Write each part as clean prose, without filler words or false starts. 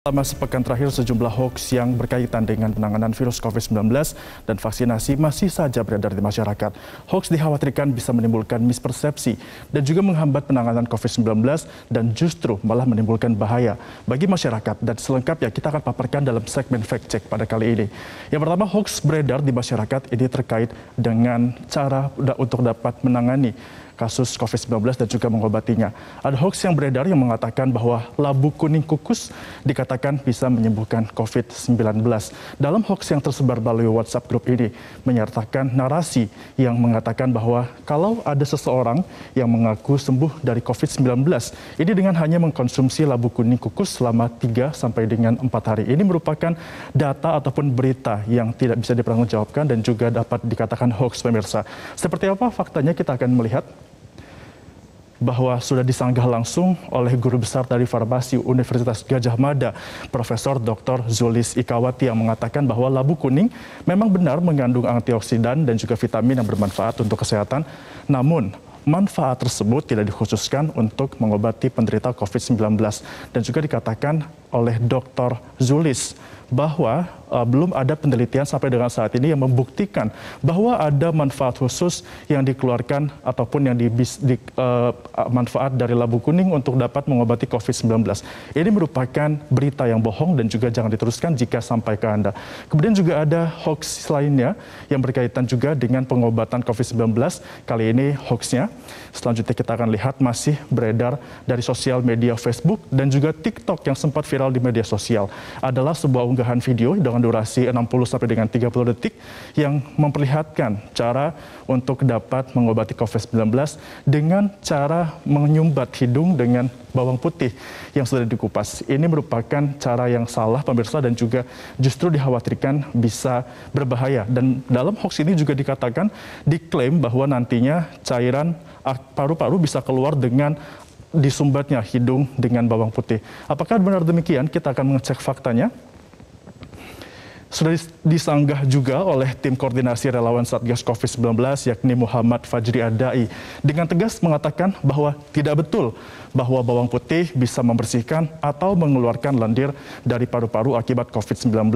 Selama sepekan terakhir, sejumlah hoaks yang berkaitan dengan penanganan virus COVID-19 dan vaksinasi masih saja beredar di masyarakat. Hoaks dikhawatirkan bisa menimbulkan mispersepsi dan juga menghambat penanganan COVID-19 dan justru malah menimbulkan bahaya bagi masyarakat. Dan selengkapnya kita akan paparkan dalam segmen Fact Check pada kali ini. Yang pertama, hoaks beredar di masyarakat ini terkait dengan cara untuk dapat menangani kasus COVID-19 dan juga mengobatinya. Ada hoaks yang beredar yang mengatakan bahwa labu kuning kukus dikatakan bisa menyembuhkan COVID-19. Dalam hoaks yang tersebar melalui WhatsApp grup ini menyertakan narasi yang mengatakan bahwa kalau ada seseorang yang mengaku sembuh dari COVID-19, ini dengan hanya mengkonsumsi labu kuning kukus selama 3 sampai dengan 4 hari. Ini merupakan data ataupun berita yang tidak bisa dipertanggungjawabkan dan juga dapat dikatakan hoaks, pemirsa. Seperti apa faktanya kita akan melihat bahwa sudah disanggah langsung oleh guru besar dari farmasi Universitas Gadjah Mada, Profesor Dr. Zulis Ikawati, yang mengatakan bahwa labu kuning memang benar mengandung antioksidan dan juga vitamin yang bermanfaat untuk kesehatan. Namun, manfaat tersebut tidak dikhususkan untuk mengobati penderita COVID-19. Dan juga dikatakan oleh Dr. Zulis bahwa belum ada penelitian sampai dengan saat ini yang membuktikan bahwa ada manfaat khusus yang dikeluarkan ataupun yang manfaat dari labu kuning untuk dapat mengobati COVID-19. Ini merupakan berita yang bohong dan juga jangan diteruskan jika sampai ke Anda. Kemudian juga ada hoax lainnya yang berkaitan juga dengan pengobatan COVID-19. Kali ini hoaxnya selanjutnya kita akan lihat masih beredar dari sosial media Facebook dan juga TikTok yang sempat viral di media sosial. Adalah sebuah unggahan video dengan durasi 60 sampai dengan 30 detik yang memperlihatkan cara untuk dapat mengobati COVID-19 dengan cara menyumbat hidung dengan bawang putih yang sudah dikupas. Ini merupakan cara yang salah, pemirsa, dan juga justru dikhawatirkan bisa berbahaya. Dan dalam hoax ini juga dikatakan, diklaim bahwa nantinya cairan paru-paru bisa keluar dengan disumbatnya hidung dengan bawang putih. Apakah benar demikian? Kita akan mengecek faktanya. Sudah disanggah juga oleh tim koordinasi relawan Satgas COVID-19 yakni Muhammad Fajri Adai dengan tegas mengatakan bahwa tidak betul bahwa bawang putih bisa membersihkan atau mengeluarkan lendir dari paru-paru akibat COVID-19.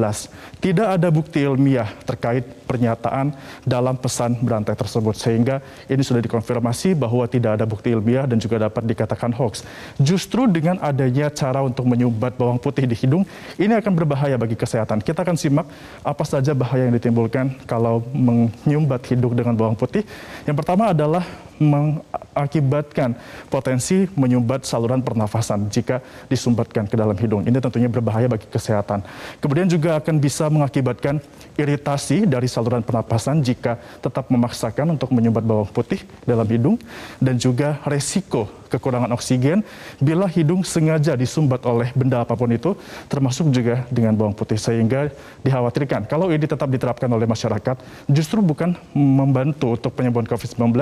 Tidak ada bukti ilmiah terkait pernyataan dalam pesan berantai tersebut, sehingga ini sudah dikonfirmasi bahwa tidak ada bukti ilmiah dan juga dapat dikatakan hoax. Justru dengan adanya cara untuk menyumbat bawang putih di hidung, ini akan berbahaya bagi kesehatan. Kita akan simak apa saja bahaya yang ditimbulkan kalau menyumbat hidung dengan bawang putih. Yang pertama adalah mengakibatkan potensi menyumbat saluran pernafasan jika disumbatkan ke dalam hidung. Ini tentunya berbahaya bagi kesehatan. Kemudian juga akan bisa mengakibatkan iritasi dari saluran pernapasan jika tetap memaksakan untuk menyumbat bawang putih dalam hidung, dan juga resiko kekurangan oksigen bila hidung sengaja disumbat oleh benda apapun itu, termasuk juga dengan bawang putih, sehingga dikhawatirkan kalau ini tetap diterapkan oleh masyarakat justru bukan membantu untuk penyembuhan COVID-19,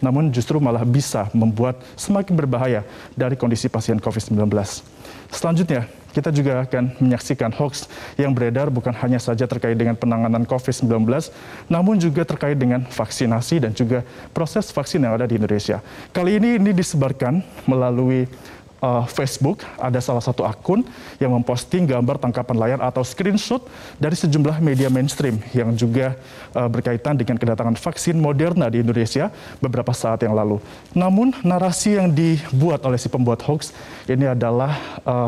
namun justru malah bisa membuat semakin berbahaya dari kondisi pasien COVID-19. Selanjutnya, kita juga akan menyaksikan hoax yang beredar bukan hanya saja terkait dengan penanganan COVID-19, namun juga terkait dengan vaksinasi dan juga proses vaksin yang ada di Indonesia. Kali ini disebarkan melalui Facebook. Ada salah satu akun yang memposting gambar tangkapan layar atau screenshot dari sejumlah media mainstream yang juga berkaitan dengan kedatangan vaksin Moderna di Indonesia beberapa saat yang lalu. Namun narasi yang dibuat oleh si pembuat hoax ini adalah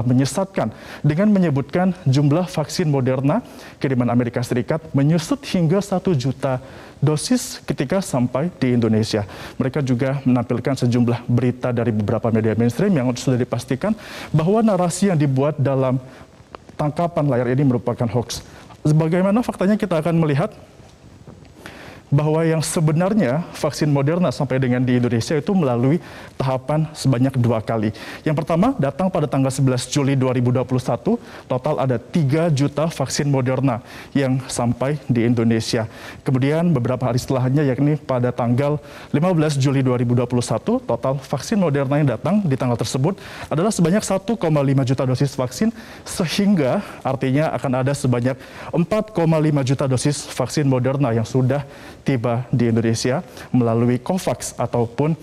menyesatkan dengan menyebutkan jumlah vaksin Moderna kiriman Amerika Serikat menyusut hingga 1 juta dosis ketika sampai di Indonesia. Mereka juga menampilkan sejumlah berita dari beberapa media mainstream yang sudah dipastikan bahwa narasi yang dibuat dalam tangkapan layar ini merupakan hoax. Bagaimana faktanya kita akan melihat bahwa yang sebenarnya vaksin Moderna sampai dengan di Indonesia itu melalui tahapan sebanyak 2 kali. Yang pertama datang pada tanggal 11 Juli 2021, total ada 3 juta vaksin Moderna yang sampai di Indonesia. Kemudian beberapa hari setelahnya, yakni pada tanggal 15 Juli 2021, total vaksin Moderna yang datang di tanggal tersebut adalah sebanyak 1,5 juta dosis vaksin, sehingga artinya akan ada sebanyak 4,5 juta dosis vaksin Moderna yang sudah tiba di Indonesia melalui COVAX ataupun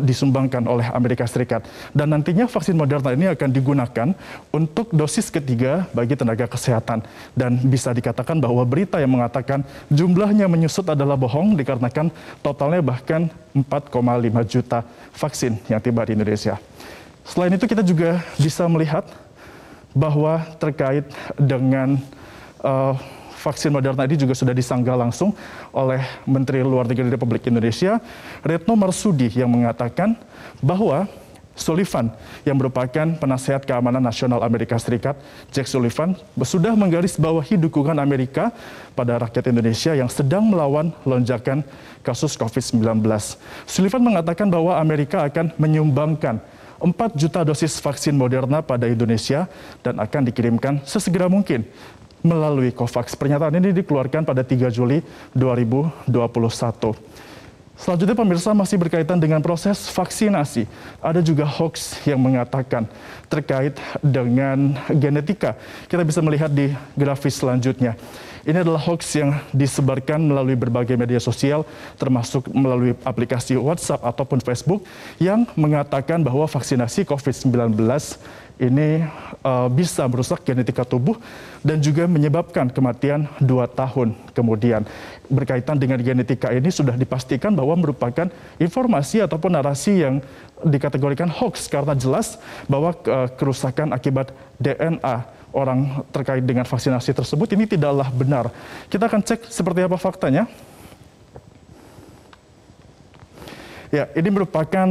disumbangkan oleh Amerika Serikat. Dan nantinya vaksin Moderna ini akan digunakan untuk dosis ketiga bagi tenaga kesehatan. Dan bisa dikatakan bahwa berita yang mengatakan jumlahnya menyusut adalah bohong dikarenakan totalnya bahkan 4,5 juta vaksin yang tiba di Indonesia. Selain itu kita juga bisa melihat bahwa terkait dengan vaksin Moderna ini juga sudah disanggah langsung oleh Menteri Luar Negeri Republik Indonesia, Retno Marsudi, yang mengatakan bahwa Sullivan, yang merupakan penasehat keamanan nasional Amerika Serikat, Jack Sullivan, sudah menggarisbawahi dukungan Amerika pada rakyat Indonesia yang sedang melawan lonjakan kasus COVID-19. Sullivan mengatakan bahwa Amerika akan menyumbangkan 4 juta dosis vaksin Moderna pada Indonesia dan akan dikirimkan sesegera mungkin melalui COVAX. Pernyataan ini dikeluarkan pada 3 Juli 2021. Selanjutnya pemirsa, masih berkaitan dengan proses vaksinasi. Ada juga hoax yang mengatakan terkait dengan genetika. Kita bisa melihat di grafis selanjutnya. Ini adalah hoax yang disebarkan melalui berbagai media sosial, termasuk melalui aplikasi WhatsApp ataupun Facebook, yang mengatakan bahwa vaksinasi COVID-19 ini bisa merusak genetika tubuh dan juga menyebabkan kematian 2 tahun kemudian. Berkaitan dengan genetika ini sudah dipastikan bahwa merupakan informasi ataupun narasi yang dikategorikan hoax karena jelas bahwa kerusakan akibat DNA orang terkait dengan vaksinasi tersebut ini tidaklah benar. Kita akan cek seperti apa faktanya. Ya, ini merupakan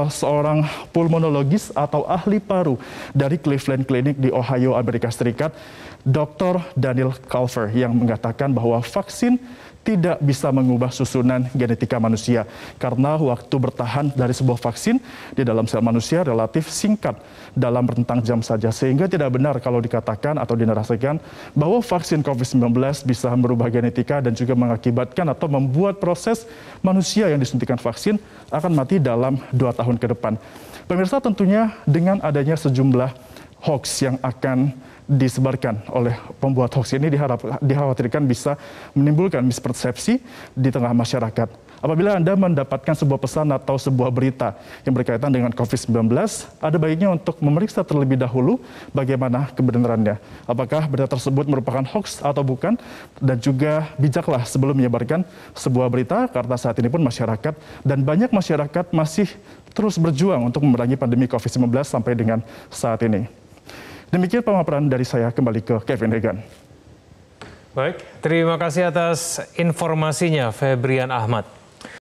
seorang pulmonologis atau ahli paru dari Cleveland Clinic di Ohio, Amerika Serikat, Dr. Daniel Culver, yang mengatakan bahwa vaksin tidak bisa mengubah susunan genetika manusia karena waktu bertahan dari sebuah vaksin di dalam sel manusia relatif singkat, dalam rentang jam saja, sehingga tidak benar kalau dikatakan atau dinarasikan bahwa vaksin COVID-19 bisa merubah genetika dan juga mengakibatkan atau membuat proses manusia yang disuntikan vaksin akan mati dalam 2 tahun ke depan. Pemirsa, tentunya dengan adanya sejumlah hoax yang akan disebarkan oleh pembuat hoax ini dikhawatirkan bisa menimbulkan mispersepsi di tengah masyarakat. Apabila Anda mendapatkan sebuah pesan atau sebuah berita yang berkaitan dengan COVID-19, ada baiknya untuk memeriksa terlebih dahulu bagaimana kebenarannya. Apakah berita tersebut merupakan hoax atau bukan, dan juga bijaklah sebelum menyebarkan sebuah berita, karena saat ini pun masyarakat dan banyak masyarakat masih terus berjuang untuk memerangi pandemi COVID-19 sampai dengan saat ini. Demikian pemaparan dari saya, kembali ke Kevin Hegan. Baik, terima kasih atas informasinya, Febrian Ahmad.